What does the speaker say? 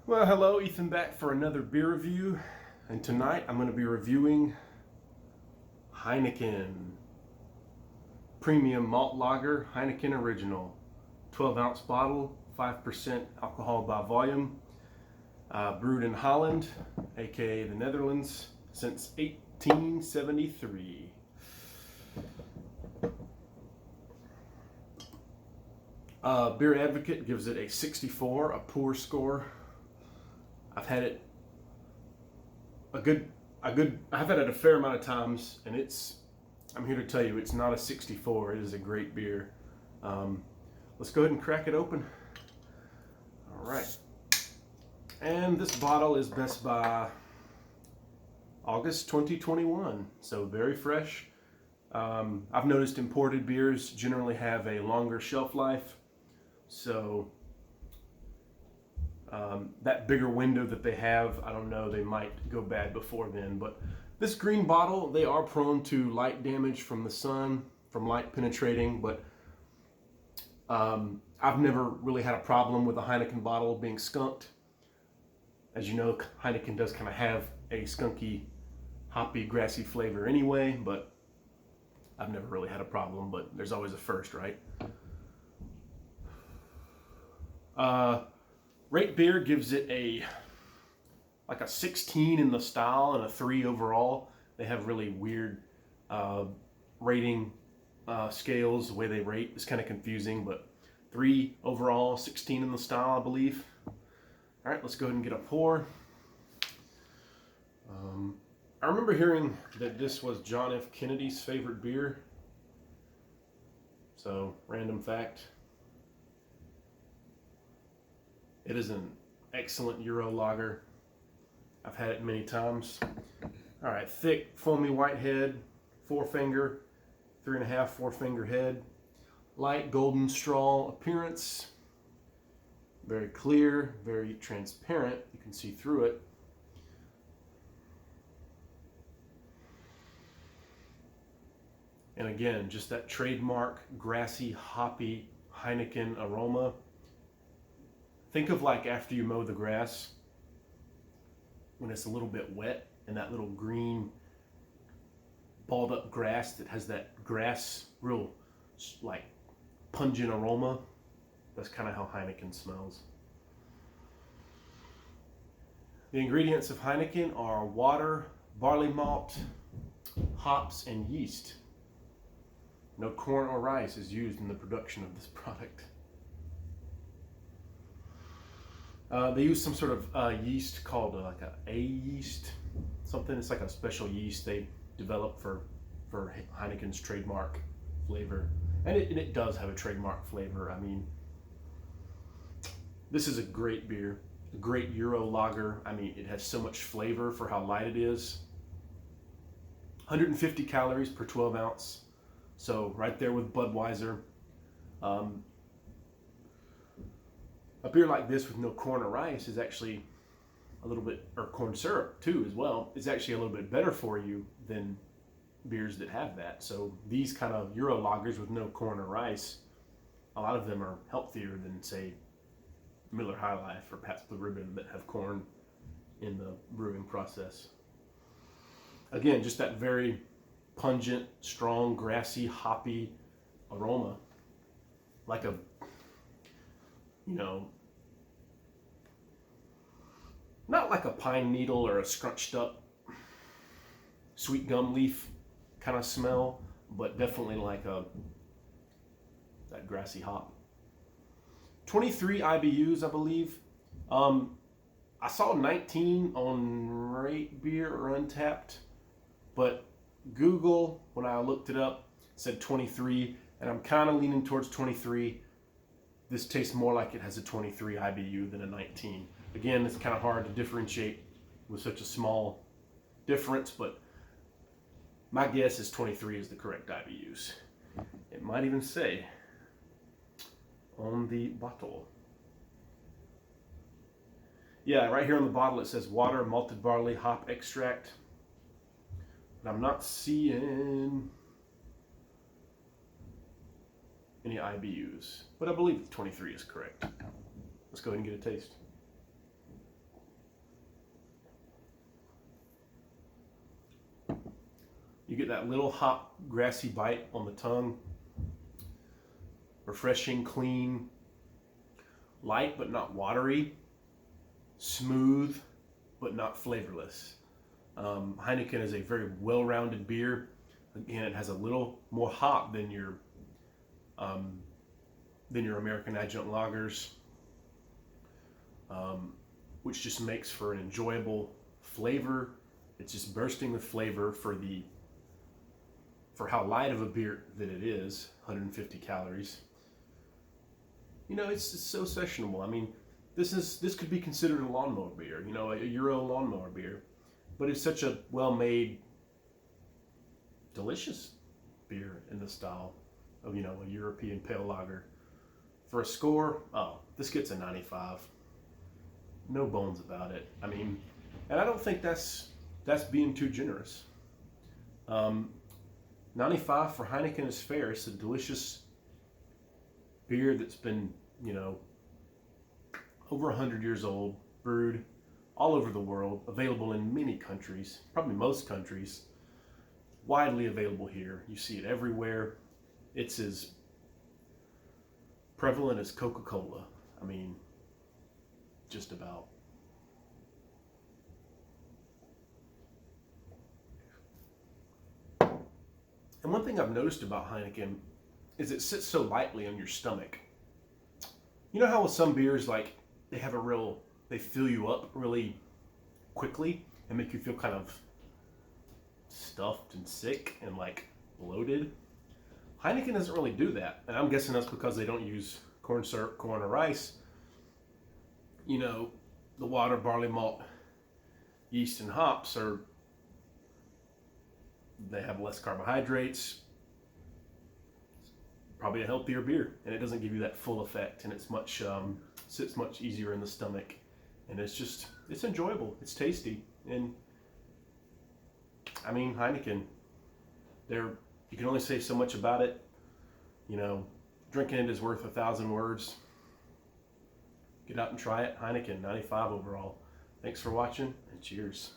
Well, hello, Ethan back for another beer review, and tonight I'm going to be reviewing Heineken Premium Malt Lager Heineken Original, 12-ounce bottle, 5% alcohol by volume, brewed in Holland, aka the Netherlands, since 1873. Beer Advocate gives it a 64, a poor score. I've had it I've had it a fair amount of times, and I'm here to tell you, it's not a 64. It is a great beer. Let's go ahead and crack it open. All right. And this bottle is Best by August 2021, so very fresh. I've noticed imported beers generally have a longer shelf life, so that bigger window that they have, I don't know, they might go bad before then. But this green bottle, they are prone to light damage from the sun, from light penetrating, but I've never really had a problem with a Heineken bottle being skunked. As you know, Heineken does kind of have a skunky, hoppy, grassy flavor anyway, but I've never really had a problem, but there's always a first, right? Rate Beer gives it a 16 in the style and a 3 overall. They have really weird rating scales. The way they rate is kind of confusing, but 3 overall, 16 in the style, I believe. All right, let's go ahead and get a pour. I remember hearing that this was John F. Kennedy's favorite beer. So, random fact. It is an excellent Euro lager. I've had it many times. All right, thick, foamy white head, 4-finger, 3.5, 4-finger head. Light golden straw appearance. Very clear, very transparent. You can see through it. And again, just that trademark grassy, hoppy Heineken aroma. Think of like after you mow the grass, when it's a little bit wet, and that little green balled up grass that has that grass real like pungent aroma. That's kind of how Heineken smells. The ingredients of Heineken are water, barley malt, hops, and yeast. No corn or rice is used in the production of this product. They use some sort of yeast called like a yeast, something. It's like a special yeast they developed for Heineken's trademark flavor, and it does have a trademark flavor. I mean, this is a great beer, a great Euro lager. I mean, it has so much flavor for how light it is. 150 calories per 12 ounce, so right there with Budweiser. A beer like this with no corn or rice is actually a little bit, or corn syrup too as well, it's actually a little bit better for you than beers that have that. So these kind of Euro lagers with no corn or rice, a lot of them are healthier than, say, Miller High Life or Pabst Blue Ribbon that have corn in the brewing process. Again, just that very pungent, strong, grassy, hoppy aroma, like a, not like a pine needle or a scrunched up sweet gum leaf kind of smell, but definitely like that grassy hop. 23 IBUs, I believe. I saw 19 on Rate Beer or Untapped, but Google, when I looked it up, said 23, and I'm kind of leaning towards 23. This tastes more like it has a 23 IBU than a 19. Again, it's kind of hard to differentiate with such a small difference, but my guess is 23 is the correct IBUs. It might even say on the bottle. Yeah, right here on the bottle it says water, malted barley, hop extract. But I'm not seeing any IBUs, but I believe 23 is correct. Let's go ahead and get a taste. You get that little hot, grassy bite on the tongue. Refreshing, clean, light but not watery, smooth but not flavorless. Heineken is a very well-rounded beer. Again, it has a little more hop than your American adjunct lagers, which just makes for an enjoyable flavor. It's just bursting with flavor for how light of a beer that it is, 150 calories. You know, it's just so sessionable. I mean, this could be considered a lawnmower beer, you know, a Euro lawnmower beer, but it's such a well-made, delicious beer in the style of, you know, a European pale lager. For a score, oh, this gets a 95. No bones about it. I mean, and I don't think that's being too generous. 95 for Heineken is fair. It's a delicious beer that's been, you know, over 100 years old, brewed all over the world, available in many countries, probably most countries, widely available here. You see it everywhere. It's as prevalent as Coca-Cola. I mean, just about. And one thing I've noticed about Heineken is it sits so lightly on your stomach. You know how with some beers, like, they fill you up really quickly and make you feel kind of stuffed and sick and like bloated? Heineken doesn't really do that. And I'm guessing that's because they don't use corn syrup, corn, or rice. You know, the water, barley malt, yeast, and hops they have less carbohydrates, probably a healthier beer, and it doesn't give you that full effect, and it's sits much easier in the stomach, and it's enjoyable, it's tasty. And I mean, Heineken, you can only say so much about it. You know, drinking it is worth 1,000 words. Get out and try it. Heineken, 95 overall. Thanks for watching, and cheers.